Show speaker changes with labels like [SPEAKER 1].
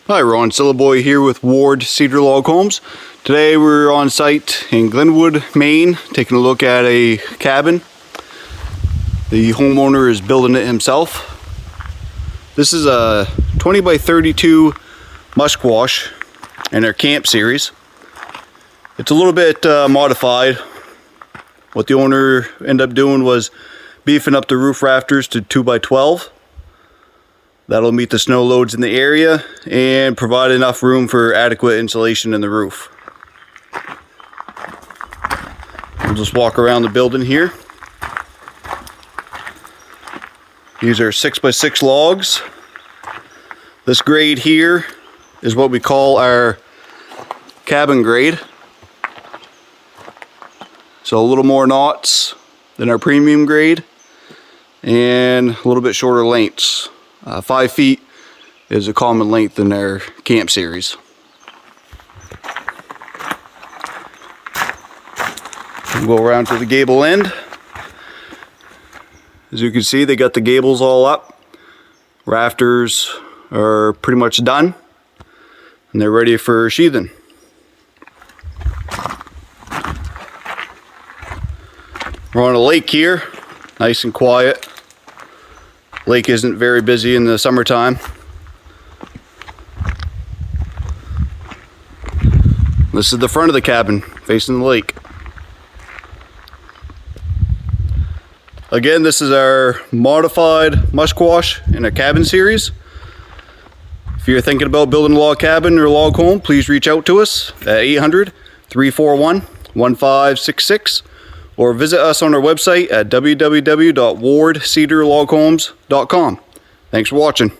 [SPEAKER 1] Hi, Ron Sillaboy here with Ward Cedar Log Homes. Today we're on site in Glenwood, Maine, taking a look at a cabin. The homeowner is building it himself. This is a 20 by 32 Musquash in their camp series. It's a little bit modified. What the owner ended up doing was beefing up the roof rafters to 2 by 12. That'll meet the snow loads in the area and provide enough room for adequate insulation in the roof. We'll just walk around the building here. These are 6 by 6 logs. This grade here is what we call our cabin grade. So a little more knots than our premium grade and a little bit shorter lengths. 5 feet is a common length in their camp series. We'll go around to the gable end. As you can see, they got the gables all up. Rafters are pretty much done and they're ready for sheathing. We're on a lake here, nice and quiet. Lake isn't very busy in the summertime. This is the front of the cabin facing the lake. Again, this is our modified Musquash in a cabin series. If you're thinking about building a log cabin or log home, please reach out to us at 800-341-1566 or visit us on our website at www.wardcedarloghomes.com. Thanks for watching.